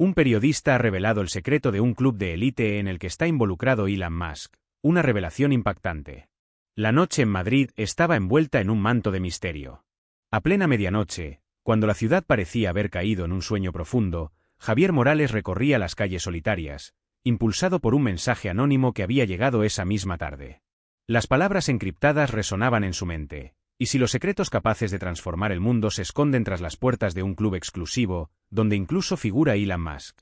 Un periodista ha revelado el secreto de un club de élite en el que está involucrado Elon Musk, una revelación impactante. La noche en Madrid estaba envuelta en un manto de misterio. A plena medianoche, cuando la ciudad parecía haber caído en un sueño profundo, Javier Morales recorría las calles solitarias, impulsado por un mensaje anónimo que había llegado esa misma tarde. Las palabras encriptadas resonaban en su mente. ¿Y si los secretos capaces de transformar el mundo se esconden tras las puertas de un club exclusivo, donde incluso figura Elon Musk?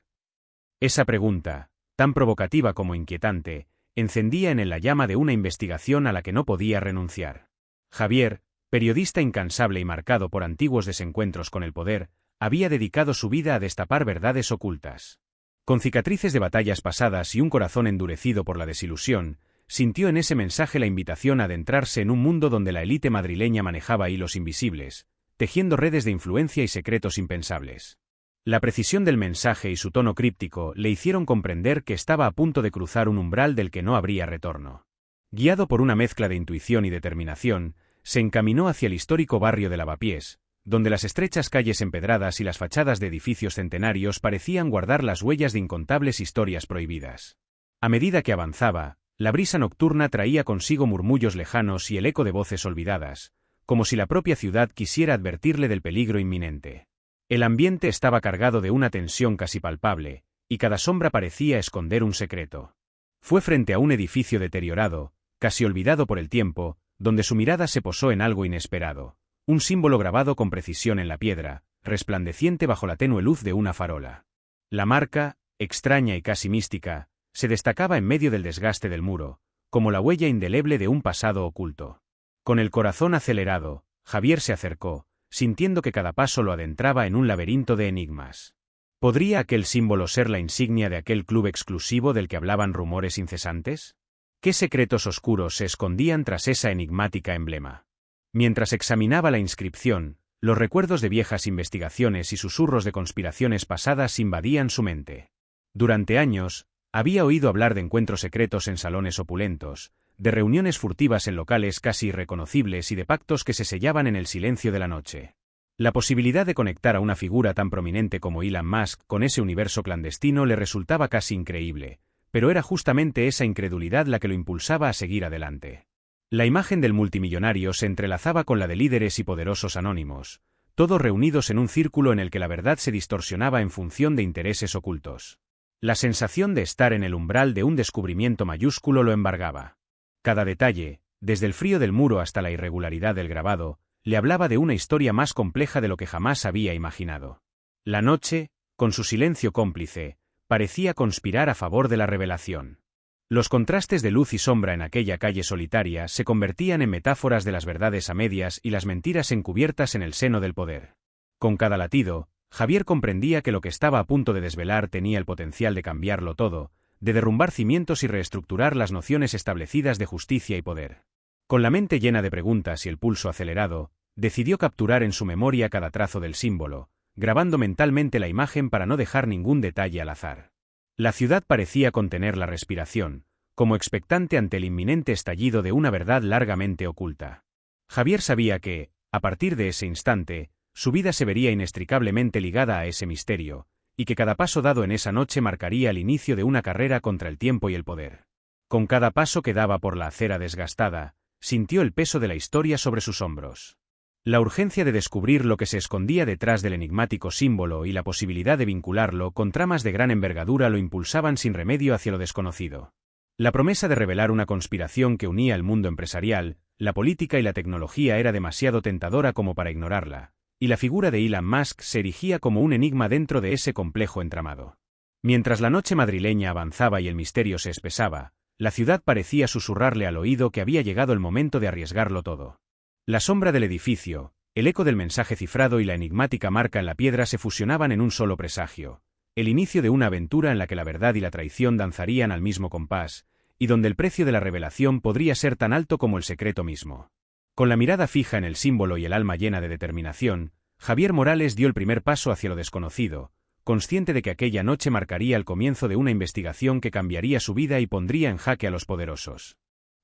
Esa pregunta, tan provocativa como inquietante, encendía en él la llama de una investigación a la que no podía renunciar. Javier, periodista incansable y marcado por antiguos desencuentros con el poder, había dedicado su vida a destapar verdades ocultas. Con cicatrices de batallas pasadas y un corazón endurecido por la desilusión, sintió en ese mensaje la invitación a adentrarse en un mundo donde la élite madrileña manejaba hilos invisibles, tejiendo redes de influencia y secretos impensables. La precisión del mensaje y su tono críptico le hicieron comprender que estaba a punto de cruzar un umbral del que no habría retorno. Guiado por una mezcla de intuición y determinación, se encaminó hacia el histórico barrio de Lavapiés, donde las estrechas calles empedradas y las fachadas de edificios centenarios parecían guardar las huellas de incontables historias prohibidas. A medida que avanzaba, la brisa nocturna traía consigo murmullos lejanos y el eco de voces olvidadas, como si la propia ciudad quisiera advertirle del peligro inminente. El ambiente estaba cargado de una tensión casi palpable, y cada sombra parecía esconder un secreto. Fue frente a un edificio deteriorado, casi olvidado por el tiempo, donde su mirada se posó en algo inesperado, un símbolo grabado con precisión en la piedra, resplandeciente bajo la tenue luz de una farola. La marca, extraña y casi mística, se destacaba en medio del desgaste del muro, como la huella indeleble de un pasado oculto. Con el corazón acelerado, Javier se acercó, sintiendo que cada paso lo adentraba en un laberinto de enigmas. ¿Podría aquel símbolo ser la insignia de aquel club exclusivo del que hablaban rumores incesantes? ¿Qué secretos oscuros se escondían tras esa enigmática emblema? Mientras examinaba la inscripción, los recuerdos de viejas investigaciones y susurros de conspiraciones pasadas invadían su mente. Durante años, había oído hablar de encuentros secretos en salones opulentos, de reuniones furtivas en locales casi irreconocibles y de pactos que se sellaban en el silencio de la noche. La posibilidad de conectar a una figura tan prominente como Elon Musk con ese universo clandestino le resultaba casi increíble, pero era justamente esa incredulidad la que lo impulsaba a seguir adelante. La imagen del multimillonario se entrelazaba con la de líderes y poderosos anónimos, todos reunidos en un círculo en el que la verdad se distorsionaba en función de intereses ocultos. La sensación de estar en el umbral de un descubrimiento mayúsculo lo embargaba. Cada detalle, desde el frío del muro hasta la irregularidad del grabado, le hablaba de una historia más compleja de lo que jamás había imaginado. La noche, con su silencio cómplice, parecía conspirar a favor de la revelación. Los contrastes de luz y sombra en aquella calle solitaria se convertían en metáforas de las verdades a medias y las mentiras encubiertas en el seno del poder. Con cada latido, Javier comprendía que lo que estaba a punto de desvelar tenía el potencial de cambiarlo todo, de derrumbar cimientos y reestructurar las nociones establecidas de justicia y poder. Con la mente llena de preguntas y el pulso acelerado, decidió capturar en su memoria cada trazo del símbolo, grabando mentalmente la imagen para no dejar ningún detalle al azar. La ciudad parecía contener la respiración, como expectante ante el inminente estallido de una verdad largamente oculta. Javier sabía que, a partir de ese instante, su vida se vería inextricablemente ligada a ese misterio, y que cada paso dado en esa noche marcaría el inicio de una carrera contra el tiempo y el poder. Con cada paso que daba por la acera desgastada, sintió el peso de la historia sobre sus hombros. La urgencia de descubrir lo que se escondía detrás del enigmático símbolo y la posibilidad de vincularlo con tramas de gran envergadura lo impulsaban sin remedio hacia lo desconocido. La promesa de revelar una conspiración que unía el mundo empresarial, la política y la tecnología era demasiado tentadora como para ignorarla, y la figura de Elon Musk se erigía como un enigma dentro de ese complejo entramado. Mientras la noche madrileña avanzaba y el misterio se espesaba, la ciudad parecía susurrarle al oído que había llegado el momento de arriesgarlo todo. La sombra del edificio, el eco del mensaje cifrado y la enigmática marca en la piedra se fusionaban en un solo presagio, el inicio de una aventura en la que la verdad y la traición danzarían al mismo compás, y donde el precio de la revelación podría ser tan alto como el secreto mismo. Con la mirada fija en el símbolo y el alma llena de determinación, Javier Morales dio el primer paso hacia lo desconocido, consciente de que aquella noche marcaría el comienzo de una investigación que cambiaría su vida y pondría en jaque a los poderosos.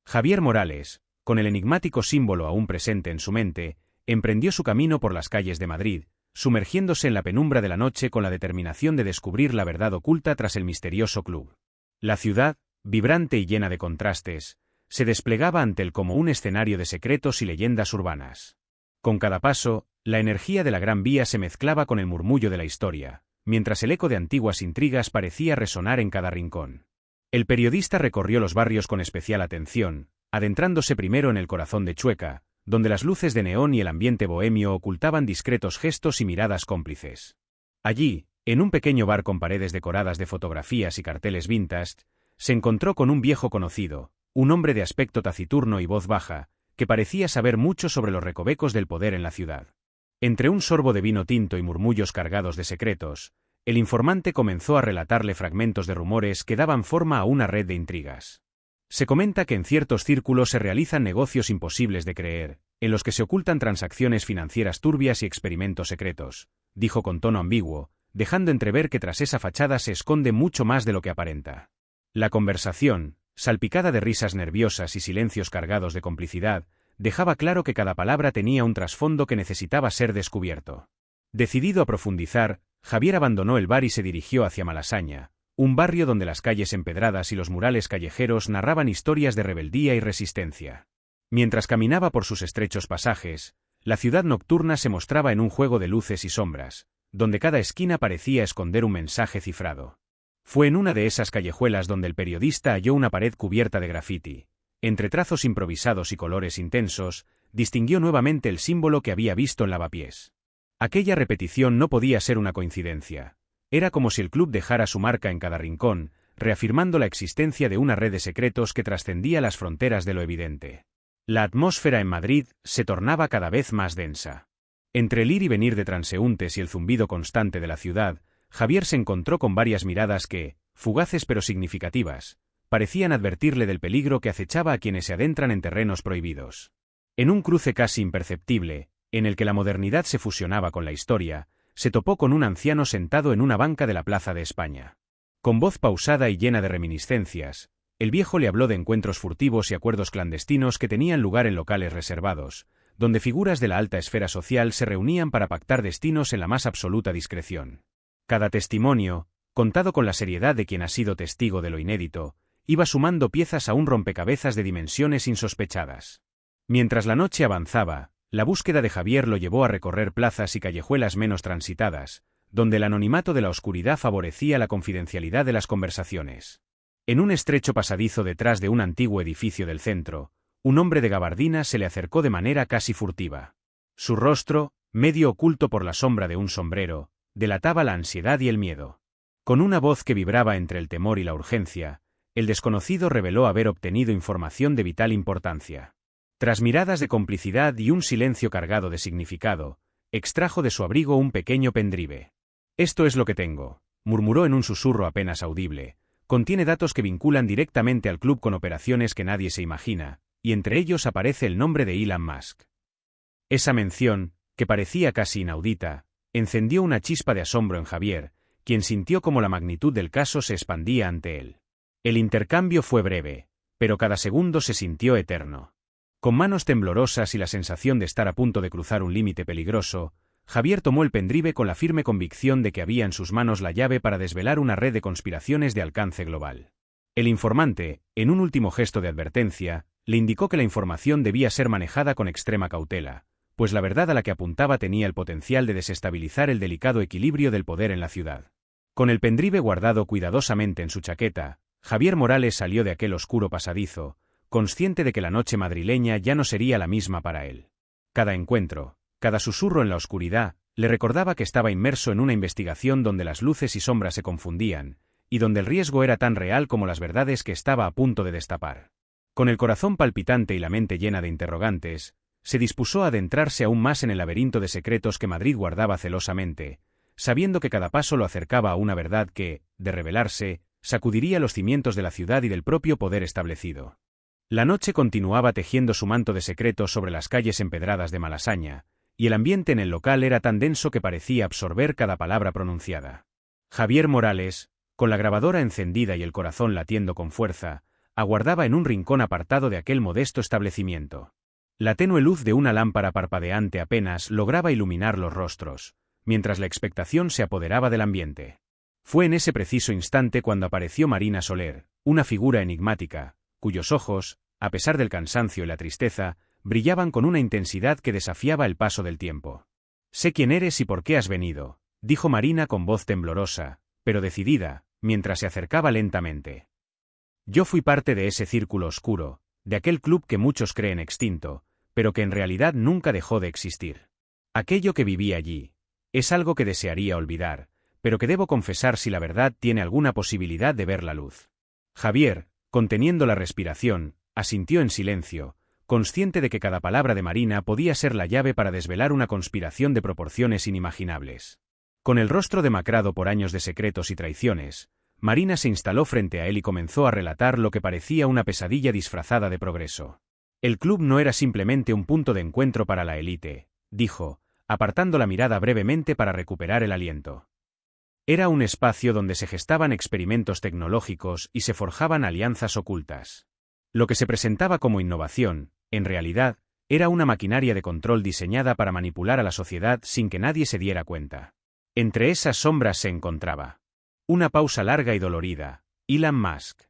Javier Morales, con el enigmático símbolo aún presente en su mente, emprendió su camino por las calles de Madrid, sumergiéndose en la penumbra de la noche con la determinación de descubrir la verdad oculta tras el misterioso club. La ciudad, vibrante y llena de contrastes, se desplegaba ante él como un escenario de secretos y leyendas urbanas. Con cada paso, la energía de la Gran Vía se mezclaba con el murmullo de la historia, mientras el eco de antiguas intrigas parecía resonar en cada rincón. El periodista recorrió los barrios con especial atención, adentrándose primero en el corazón de Chueca, donde las luces de neón y el ambiente bohemio ocultaban discretos gestos y miradas cómplices. Allí, en un pequeño bar con paredes decoradas de fotografías y carteles vintage, se encontró con un viejo conocido, un hombre de aspecto taciturno y voz baja, que parecía saber mucho sobre los recovecos del poder en la ciudad. Entre un sorbo de vino tinto y murmullos cargados de secretos, el informante comenzó a relatarle fragmentos de rumores que daban forma a una red de intrigas. Se comenta que en ciertos círculos se realizan negocios imposibles de creer, en los que se ocultan transacciones financieras turbias y experimentos secretos, dijo con tono ambiguo, dejando entrever que tras esa fachada se esconde mucho más de lo que aparenta. La conversación, salpicada de risas nerviosas y silencios cargados de complicidad, dejaba claro que cada palabra tenía un trasfondo que necesitaba ser descubierto. Decidido a profundizar, Javier abandonó el bar y se dirigió hacia Malasaña, un barrio donde las calles empedradas y los murales callejeros narraban historias de rebeldía y resistencia. Mientras caminaba por sus estrechos pasajes, la ciudad nocturna se mostraba en un juego de luces y sombras, donde cada esquina parecía esconder un mensaje cifrado. Fue en una de esas callejuelas donde el periodista halló una pared cubierta de grafiti. Entre trazos improvisados y colores intensos, distinguió nuevamente el símbolo que había visto en Lavapiés. Aquella repetición no podía ser una coincidencia. Era como si el club dejara su marca en cada rincón, reafirmando la existencia de una red de secretos que trascendía las fronteras de lo evidente. La atmósfera en Madrid se tornaba cada vez más densa. Entre el ir y venir de transeúntes y el zumbido constante de la ciudad, Javier se encontró con varias miradas que, fugaces pero significativas, parecían advertirle del peligro que acechaba a quienes se adentran en terrenos prohibidos. En un cruce casi imperceptible, en el que la modernidad se fusionaba con la historia, se topó con un anciano sentado en una banca de la Plaza de España. Con voz pausada y llena de reminiscencias, el viejo le habló de encuentros furtivos y acuerdos clandestinos que tenían lugar en locales reservados, donde figuras de la alta esfera social se reunían para pactar destinos en la más absoluta discreción. Cada testimonio, contado con la seriedad de quien ha sido testigo de lo inédito, iba sumando piezas a un rompecabezas de dimensiones insospechadas. Mientras la noche avanzaba, la búsqueda de Javier lo llevó a recorrer plazas y callejuelas menos transitadas, donde el anonimato de la oscuridad favorecía la confidencialidad de las conversaciones. En un estrecho pasadizo detrás de un antiguo edificio del centro, un hombre de gabardina se le acercó de manera casi furtiva. Su rostro, medio oculto por la sombra de un sombrero, delataba la ansiedad y el miedo. Con una voz que vibraba entre el temor y la urgencia, el desconocido reveló haber obtenido información de vital importancia. Tras miradas de complicidad y un silencio cargado de significado, extrajo de su abrigo un pequeño pendrive. «Esto es lo que tengo», murmuró en un susurro apenas audible. «Contiene datos que vinculan directamente al club con operaciones que nadie se imagina, y entre ellos aparece el nombre de Elon Musk». Esa mención, que parecía casi inaudita, encendió una chispa de asombro en Javier, quien sintió como la magnitud del caso se expandía ante él. El intercambio fue breve, pero cada segundo se sintió eterno. Con manos temblorosas y la sensación de estar a punto de cruzar un límite peligroso, Javier tomó el pendrive con la firme convicción de que había en sus manos la llave para desvelar una red de conspiraciones de alcance global. El informante, en un último gesto de advertencia, le indicó que la información debía ser manejada con extrema cautela, pues la verdad a la que apuntaba tenía el potencial de desestabilizar el delicado equilibrio del poder en la ciudad. Con el pendrive guardado cuidadosamente en su chaqueta, Javier Morales salió de aquel oscuro pasadizo, consciente de que la noche madrileña ya no sería la misma para él. Cada encuentro, cada susurro en la oscuridad, le recordaba que estaba inmerso en una investigación donde las luces y sombras se confundían, y donde el riesgo era tan real como las verdades que estaba a punto de destapar. Con el corazón palpitante y la mente llena de interrogantes, se dispuso a adentrarse aún más en el laberinto de secretos que Madrid guardaba celosamente, sabiendo que cada paso lo acercaba a una verdad que, de revelarse, sacudiría los cimientos de la ciudad y del propio poder establecido. La noche continuaba tejiendo su manto de secretos sobre las calles empedradas de Malasaña, y el ambiente en el local era tan denso que parecía absorber cada palabra pronunciada. Javier Morales, con la grabadora encendida y el corazón latiendo con fuerza, aguardaba en un rincón apartado de aquel modesto establecimiento. La tenue luz de una lámpara parpadeante apenas lograba iluminar los rostros, mientras la expectación se apoderaba del ambiente. Fue en ese preciso instante cuando apareció Marina Soler, una figura enigmática, cuyos ojos, a pesar del cansancio y la tristeza, brillaban con una intensidad que desafiaba el paso del tiempo. «Sé quién eres y por qué has venido», dijo Marina con voz temblorosa, pero decidida, mientras se acercaba lentamente. «Yo fui parte de ese círculo oscuro, de aquel club que muchos creen extinto, pero que en realidad nunca dejó de existir. Aquello que viví allí es algo que desearía olvidar, pero que debo confesar si la verdad tiene alguna posibilidad de ver la luz». Javier, conteniendo la respiración, asintió en silencio, consciente de que cada palabra de Marina podía ser la llave para desvelar una conspiración de proporciones inimaginables. Con el rostro demacrado por años de secretos y traiciones, Marina se instaló frente a él y comenzó a relatar lo que parecía una pesadilla disfrazada de progreso. «El club no era simplemente un punto de encuentro para la élite», dijo, apartando la mirada brevemente para recuperar el aliento. «Era un espacio donde se gestaban experimentos tecnológicos y se forjaban alianzas ocultas. Lo que se presentaba como innovación, en realidad, era una maquinaria de control diseñada para manipular a la sociedad sin que nadie se diera cuenta. Entre esas sombras se encontraba una pausa larga y dolorida. Elon Musk.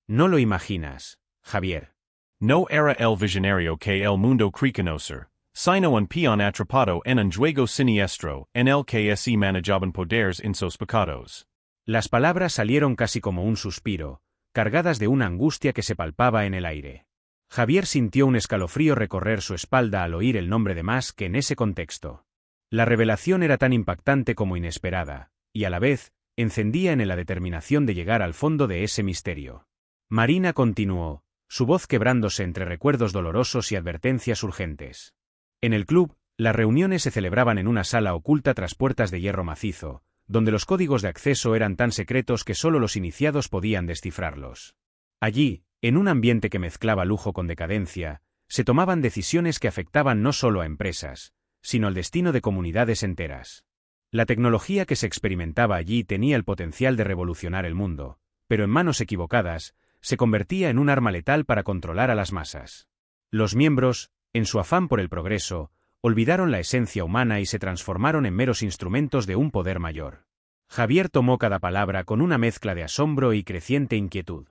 No lo imaginas, Javier». No era el visionario que el mundo cree conocer, sino un peón atrapado en un juego siniestro, en el que se manejaban poderes insospechados. Las palabras salieron casi como un suspiro, cargadas de una angustia que se palpaba en el aire. Javier sintió un escalofrío recorrer su espalda al oír el nombre de Musk en ese contexto. La revelación era tan impactante como inesperada, y a la vez, encendía en él la determinación de llegar al fondo de ese misterio. Marina continuó, su voz quebrándose entre recuerdos dolorosos y advertencias urgentes. En el club, las reuniones se celebraban en una sala oculta tras puertas de hierro macizo, donde los códigos de acceso eran tan secretos que solo los iniciados podían descifrarlos. Allí, en un ambiente que mezclaba lujo con decadencia, se tomaban decisiones que afectaban no solo a empresas, sino al destino de comunidades enteras. La tecnología que se experimentaba allí tenía el potencial de revolucionar el mundo, pero en manos equivocadas, se convertía en un arma letal para controlar a las masas. Los miembros, en su afán por el progreso, olvidaron la esencia humana y se transformaron en meros instrumentos de un poder mayor. Javier tomó cada palabra con una mezcla de asombro y creciente inquietud.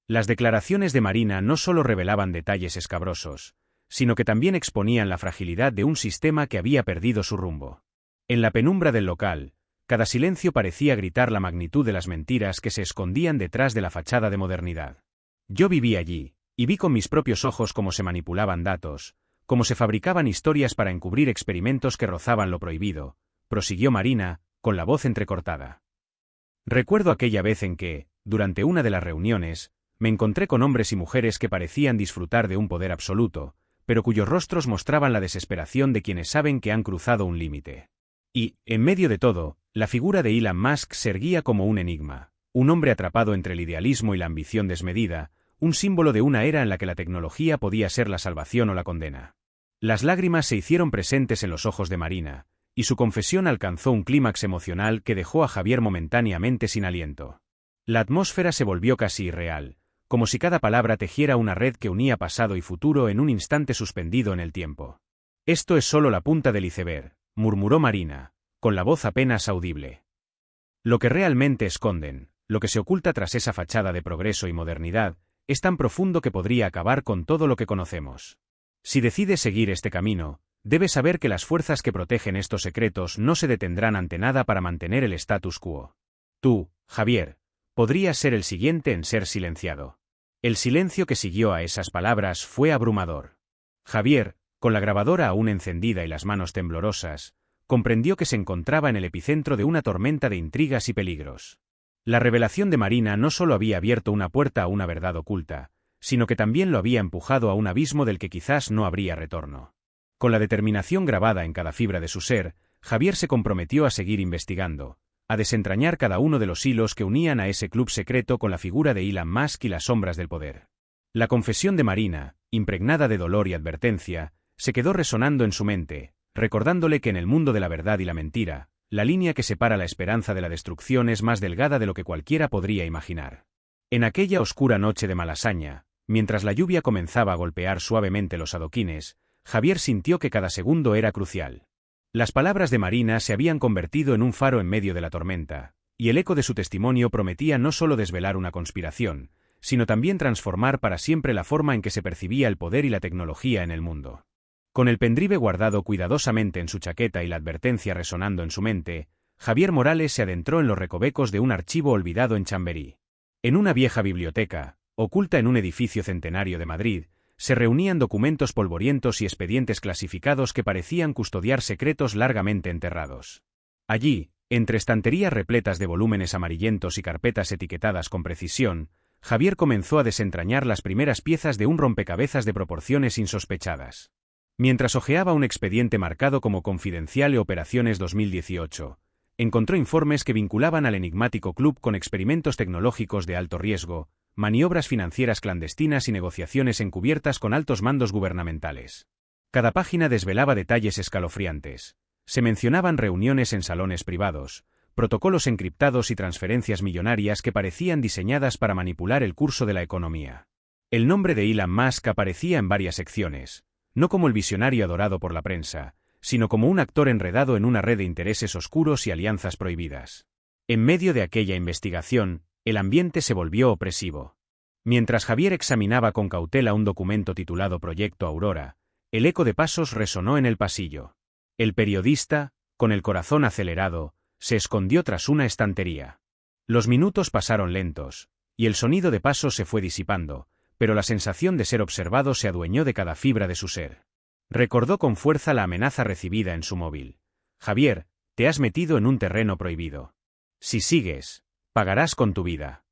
Las declaraciones de Marina no solo revelaban detalles escabrosos, sino que también exponían la fragilidad de un sistema que había perdido su rumbo. En la penumbra del local, cada silencio parecía gritar la magnitud de las mentiras que se escondían detrás de la fachada de modernidad. «Yo viví allí, y vi con mis propios ojos cómo se manipulaban datos, cómo se fabricaban historias para encubrir experimentos que rozaban lo prohibido», prosiguió Marina, con la voz entrecortada. «Recuerdo aquella vez en que, durante una de las reuniones, me encontré con hombres y mujeres que parecían disfrutar de un poder absoluto, pero cuyos rostros mostraban la desesperación de quienes saben que han cruzado un límite. Y, en medio de todo, la figura de Elon Musk se erguía como un enigma, un hombre atrapado entre el idealismo y la ambición desmedida, un símbolo de una era en la que la tecnología podía ser la salvación o la condena». Las lágrimas se hicieron presentes en los ojos de Marina, y su confesión alcanzó un clímax emocional que dejó a Javier momentáneamente sin aliento. La atmósfera se volvió casi irreal, como si cada palabra tejiera una red que unía pasado y futuro en un instante suspendido en el tiempo. «Esto es solo la punta del iceberg», murmuró Marina, con la voz apenas audible. «Lo que realmente esconden, lo que se oculta tras esa fachada de progreso y modernidad, es tan profundo que podría acabar con todo lo que conocemos. Si decides seguir este camino, debes saber que las fuerzas que protegen estos secretos no se detendrán ante nada para mantener el status quo. Tú, Javier, podrías ser el siguiente en ser silenciado». El silencio que siguió a esas palabras fue abrumador. Javier, con la grabadora aún encendida y las manos temblorosas, comprendió que se encontraba en el epicentro de una tormenta de intrigas y peligros. La revelación de Marina no solo había abierto una puerta a una verdad oculta, sino que también lo había empujado a un abismo del que quizás no habría retorno. Con la determinación grabada en cada fibra de su ser, Javier se comprometió a seguir investigando, a desentrañar cada uno de los hilos que unían a ese club secreto con la figura de Elon Musk y las sombras del poder. La confesión de Marina, impregnada de dolor y advertencia, se quedó resonando en su mente, recordándole que en el mundo de la verdad y la mentira, la línea que separa la esperanza de la destrucción es más delgada de lo que cualquiera podría imaginar. En aquella oscura noche de Malasaña, mientras la lluvia comenzaba a golpear suavemente los adoquines, Javier sintió que cada segundo era crucial. Las palabras de Marina se habían convertido en un faro en medio de la tormenta, y el eco de su testimonio prometía no solo desvelar una conspiración, sino también transformar para siempre la forma en que se percibía el poder y la tecnología en el mundo. Con el pendrive guardado cuidadosamente en su chaqueta y la advertencia resonando en su mente, Javier Morales se adentró en los recovecos de un archivo olvidado en Chamberí. En una vieja biblioteca, oculta en un edificio centenario de Madrid, se reunían documentos polvorientos y expedientes clasificados que parecían custodiar secretos largamente enterrados. Allí, entre estanterías repletas de volúmenes amarillentos y carpetas etiquetadas con precisión, Javier comenzó a desentrañar las primeras piezas de un rompecabezas de proporciones insospechadas. Mientras hojeaba un expediente marcado como Confidencial e Operaciones 2018, encontró informes que vinculaban al enigmático club con experimentos tecnológicos de alto riesgo, maniobras financieras clandestinas y negociaciones encubiertas con altos mandos gubernamentales. Cada página desvelaba detalles escalofriantes. Se mencionaban reuniones en salones privados, protocolos encriptados y transferencias millonarias que parecían diseñadas para manipular el curso de la economía. El nombre de Elon Musk aparecía en varias secciones, no como el visionario adorado por la prensa, sino como un actor enredado en una red de intereses oscuros y alianzas prohibidas. En medio de aquella investigación, el ambiente se volvió opresivo. Mientras Javier examinaba con cautela un documento titulado Proyecto Aurora, el eco de pasos resonó en el pasillo. El periodista, con el corazón acelerado, se escondió tras una estantería. Los minutos pasaron lentos, y el sonido de pasos se fue disipando, pero la sensación de ser observado se adueñó de cada fibra de su ser. Recordó con fuerza la amenaza recibida en su móvil. Javier, te has metido en un terreno prohibido. Si sigues, pagarás con tu vida.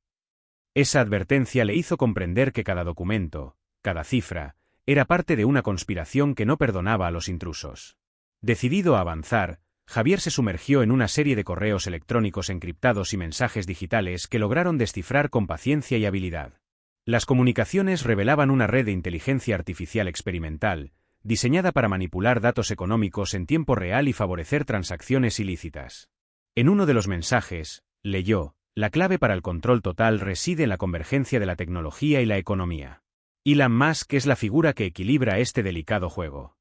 Esa advertencia le hizo comprender que cada documento, cada cifra, era parte de una conspiración que no perdonaba a los intrusos. Decidido a avanzar, Javier se sumergió en una serie de correos electrónicos encriptados y mensajes digitales que lograron descifrar con paciencia y habilidad. Las comunicaciones revelaban una red de inteligencia artificial experimental, diseñada para manipular datos económicos en tiempo real y favorecer transacciones ilícitas. En uno de los mensajes, leyó: la clave para el control total reside en la convergencia de la tecnología y la economía. Elon Musk es la figura que equilibra este delicado juego.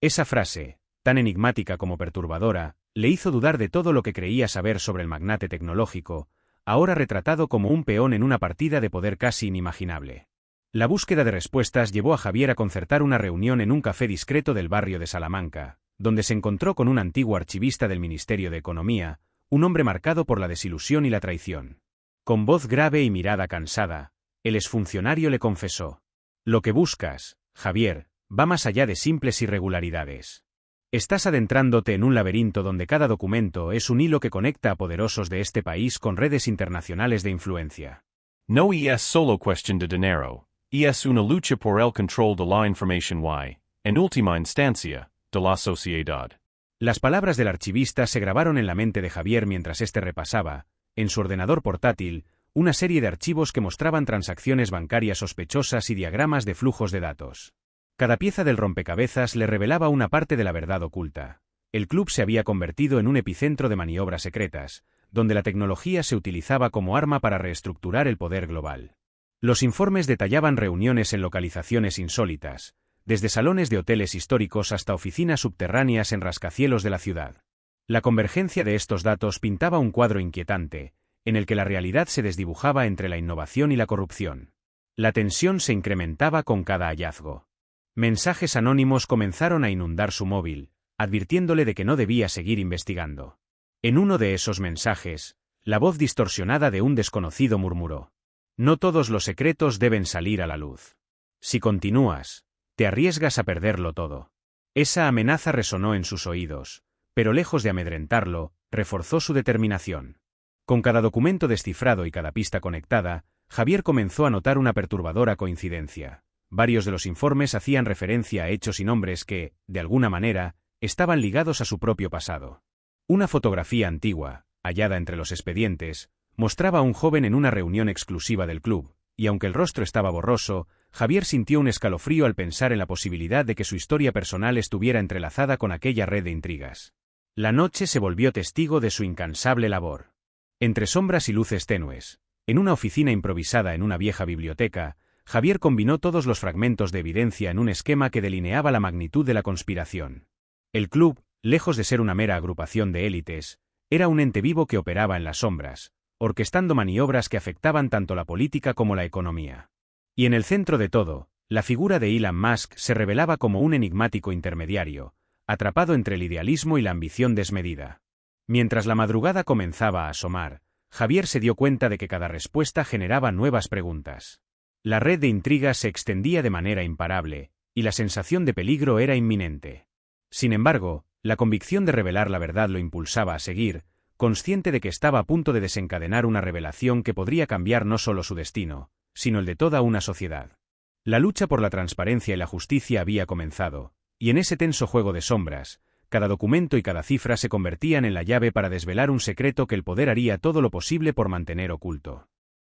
Esa frase, tan enigmática como perturbadora, le hizo dudar de todo lo que creía saber sobre el magnate tecnológico, ahora retratado como un peón en una partida de poder casi inimaginable. La búsqueda de respuestas llevó a Javier a concertar una reunión en un café discreto del barrio de Salamanca, donde se encontró con un antiguo archivista del Ministerio de Economía, un hombre marcado por la desilusión y la traición. Con voz grave y mirada cansada, el exfuncionario le confesó: lo que buscas, Javier, va más allá de simples irregularidades. Estás adentrándote en un laberinto donde cada documento es un hilo que conecta a poderosos de este país con redes internacionales de influencia. No es solo cuestión de dinero, es una lucha por el control de la información en última instancia, de la sociedad. Las palabras del archivista se grabaron en la mente de Javier mientras éste repasaba, en su ordenador portátil, una serie de archivos que mostraban transacciones bancarias sospechosas y diagramas de flujos de datos. Cada pieza del rompecabezas le revelaba una parte de la verdad oculta. El club se había convertido en un epicentro de maniobras secretas, donde la tecnología se utilizaba como arma para reestructurar el poder global. Los informes detallaban reuniones en localizaciones insólitas, desde salones de hoteles históricos hasta oficinas subterráneas en rascacielos de la ciudad. La convergencia de estos datos pintaba un cuadro inquietante, en el que la realidad se desdibujaba entre la innovación y la corrupción. La tensión se incrementaba con cada hallazgo. Mensajes anónimos comenzaron a inundar su móvil, advirtiéndole de que no debía seguir investigando. En uno de esos mensajes, la voz distorsionada de un desconocido murmuró: no todos los secretos deben salir a la luz. Si continúas, te arriesgas a perderlo todo. Esa amenaza resonó en sus oídos, pero lejos de amedrentarlo, reforzó su determinación. Con cada documento descifrado y cada pista conectada, Javier comenzó a notar una perturbadora coincidencia. Varios de los informes hacían referencia a hechos y nombres que, de alguna manera, estaban ligados a su propio pasado. Una fotografía antigua, hallada entre los expedientes, mostraba a un joven en una reunión exclusiva del club, y aunque el rostro estaba borroso, Javier sintió un escalofrío al pensar en la posibilidad de que su historia personal estuviera entrelazada con aquella red de intrigas. La noche se volvió testigo de su incansable labor. Entre sombras y luces tenues, en una oficina improvisada en una vieja biblioteca, Javier combinó todos los fragmentos de evidencia en un esquema que delineaba la magnitud de la conspiración. El club, lejos de ser una mera agrupación de élites, era un ente vivo que operaba en las sombras, orquestando maniobras que afectaban tanto la política como la economía. Y en el centro de todo, la figura de Elon Musk se revelaba como un enigmático intermediario, atrapado entre el idealismo y la ambición desmedida. Mientras la madrugada comenzaba a asomar, Javier se dio cuenta de que cada respuesta generaba nuevas preguntas. La red de intrigas se extendía de manera imparable, y la sensación de peligro era inminente. Sin embargo, la convicción de revelar la verdad lo impulsaba a seguir, consciente de que estaba a punto de desencadenar una revelación que podría cambiar no solo su destino, sino el de toda una sociedad. La lucha por la transparencia y la justicia había comenzado, y en ese tenso juego de sombras, cada documento y cada cifra se convertían en la llave para desvelar un secreto que el poder haría todo lo posible por mantener oculto.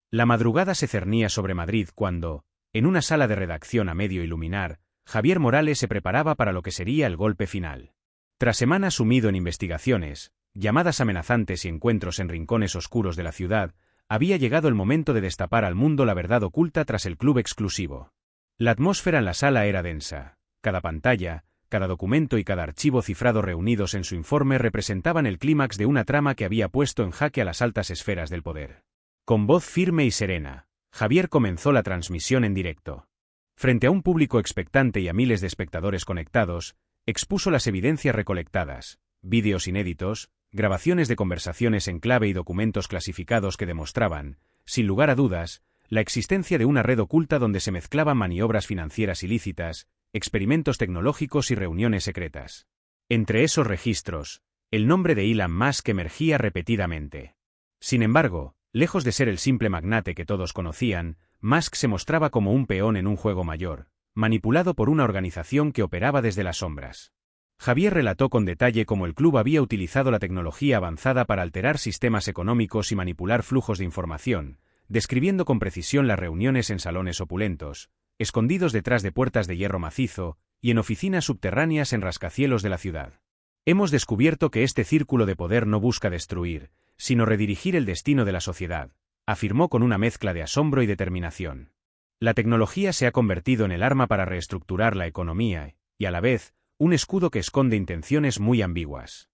La madrugada se cernía sobre Madrid cuando, en una sala de redacción a medio iluminar, Javier Morales se preparaba para lo que sería el golpe final. Tras semanas sumido en investigaciones, llamadas amenazantes y encuentros en rincones oscuros de la ciudad, había llegado el momento de destapar al mundo la verdad oculta tras el club exclusivo. La atmósfera en la sala era densa. Cada pantalla, cada documento y cada archivo cifrado reunidos en su informe representaban el clímax de una trama que había puesto en jaque a las altas esferas del poder. Con voz firme y serena, Javier comenzó la transmisión en directo. Frente a un público expectante y a miles de espectadores conectados, expuso las evidencias recolectadas, vídeos inéditos, grabaciones de conversaciones en clave y documentos clasificados que demostraban, sin lugar a dudas, la existencia de una red oculta donde se mezclaban maniobras financieras ilícitas, experimentos tecnológicos y reuniones secretas. Entre esos registros, el nombre de Elon Musk emergía repetidamente. Sin embargo, lejos de ser el simple magnate que todos conocían, Musk se mostraba como un peón en un juego mayor, manipulado por una organización que operaba desde las sombras. Javier relató con detalle cómo el club había utilizado la tecnología avanzada para alterar sistemas económicos y manipular flujos de información, describiendo con precisión las reuniones en salones opulentos, escondidos detrás de puertas de hierro macizo, y en oficinas subterráneas en rascacielos de la ciudad. Hemos descubierto que este círculo de poder no busca destruir, sino redirigir el destino de la sociedad, afirmó con una mezcla de asombro y determinación. La tecnología se ha convertido en el arma para reestructurar la economía, y a la vez, un escudo que esconde intenciones muy ambiguas.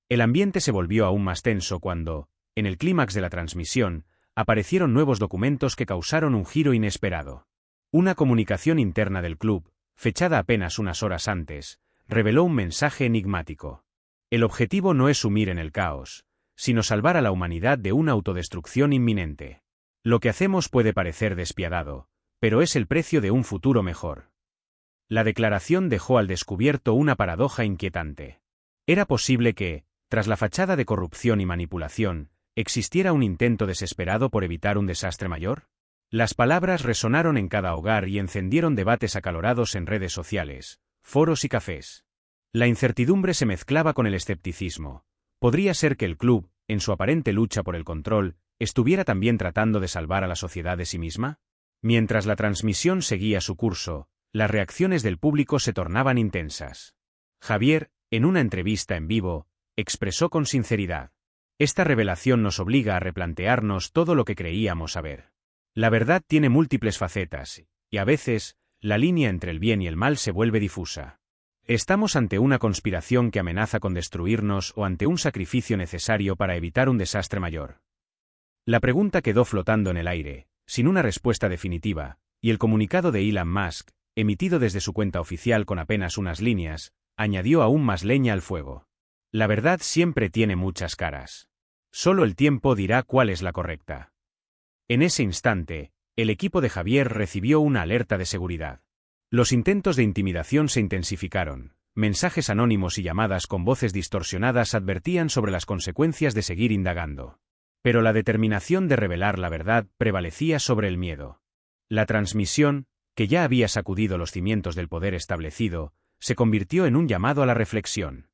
El ambiente se volvió aún más tenso cuando, en el clímax de la transmisión, aparecieron nuevos documentos que causaron un giro inesperado. Una comunicación interna del club, fechada apenas unas horas antes, reveló un mensaje enigmático. El objetivo no es sumir en el caos, sino salvar a la humanidad de una autodestrucción inminente. Lo que hacemos puede parecer despiadado, pero es el precio de un futuro mejor. La declaración dejó al descubierto una paradoja inquietante. ¿Era posible que, tras la fachada de corrupción y manipulación, existiera un intento desesperado por evitar un desastre mayor? Las palabras resonaron en cada hogar y encendieron debates acalorados en redes sociales, foros y cafés. La incertidumbre se mezclaba con el escepticismo. ¿Podría ser que el club, en su aparente lucha por el control, estuviera también tratando de salvar a la sociedad de sí misma? Mientras la transmisión seguía su curso, las reacciones del público se tornaban intensas. Javier, en una entrevista en vivo, expresó con sinceridad: «Esta revelación nos obliga a replantearnos todo lo que creíamos saber. La verdad tiene múltiples facetas, y a veces, la línea entre el bien y el mal se vuelve difusa. ¿Estamos ante una conspiración que amenaza con destruirnos o ante un sacrificio necesario para evitar un desastre mayor?». La pregunta quedó flotando en el aire, sin una respuesta definitiva, y el comunicado de Elon Musk, emitido desde su cuenta oficial con apenas unas líneas, añadió aún más leña al fuego. La verdad siempre tiene muchas caras. Solo el tiempo dirá cuál es la correcta. En ese instante, el equipo de Javier recibió una alerta de seguridad. Los intentos de intimidación se intensificaron. Mensajes anónimos y llamadas con voces distorsionadas advertían sobre las consecuencias de seguir indagando. Pero la determinación de revelar la verdad prevalecía sobre el miedo. La transmisión, que ya había sacudido los cimientos del poder establecido, se convirtió en un llamado a la reflexión.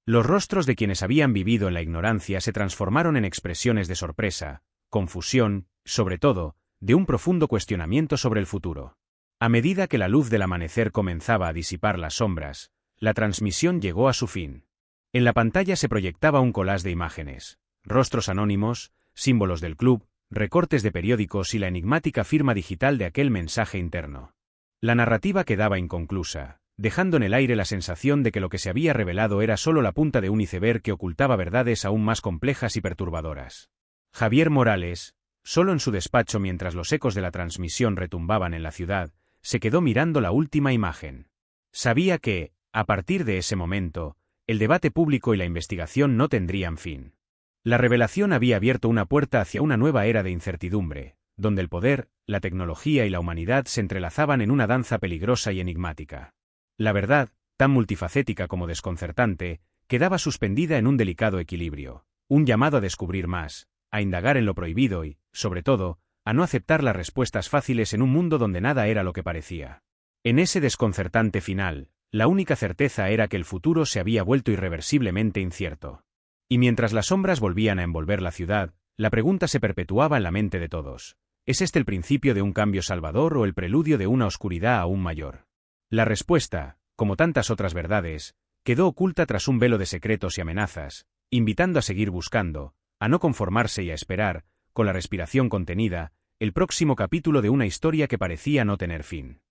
Los rostros de quienes habían vivido en la ignorancia se transformaron en expresiones de sorpresa, confusión, sobre todo, de un profundo cuestionamiento sobre el futuro. A medida que la luz del amanecer comenzaba a disipar las sombras, la transmisión llegó a su fin. En la pantalla se proyectaba un collage de imágenes, rostros anónimos, símbolos del club, recortes de periódicos y la enigmática firma digital de aquel mensaje interno. La narrativa quedaba inconclusa, dejando en el aire la sensación de que lo que se había revelado era solo la punta de un iceberg que ocultaba verdades aún más complejas y perturbadoras. Javier Morales, solo en su despacho mientras los ecos de la transmisión retumbaban en la ciudad, se quedó mirando la última imagen. Sabía que, a partir de ese momento, el debate público y la investigación no tendrían fin. La revelación había abierto una puerta hacia una nueva era de incertidumbre, donde el poder, la tecnología y la humanidad se entrelazaban en una danza peligrosa y enigmática. La verdad, tan multifacética como desconcertante, quedaba suspendida en un delicado equilibrio, un llamado a descubrir más, a indagar en lo prohibido y, sobre todo, a no aceptar las respuestas fáciles en un mundo donde nada era lo que parecía. En ese desconcertante final, la única certeza era que el futuro se había vuelto irreversiblemente incierto. Y mientras las sombras volvían a envolver la ciudad, la pregunta se perpetuaba en la mente de todos. ¿Es este el principio de un cambio salvador o el preludio de una oscuridad aún mayor? La respuesta, como tantas otras verdades, quedó oculta tras un velo de secretos y amenazas, invitando a seguir buscando, a no conformarse y a esperar, con la respiración contenida, el próximo capítulo de una historia que parecía no tener fin.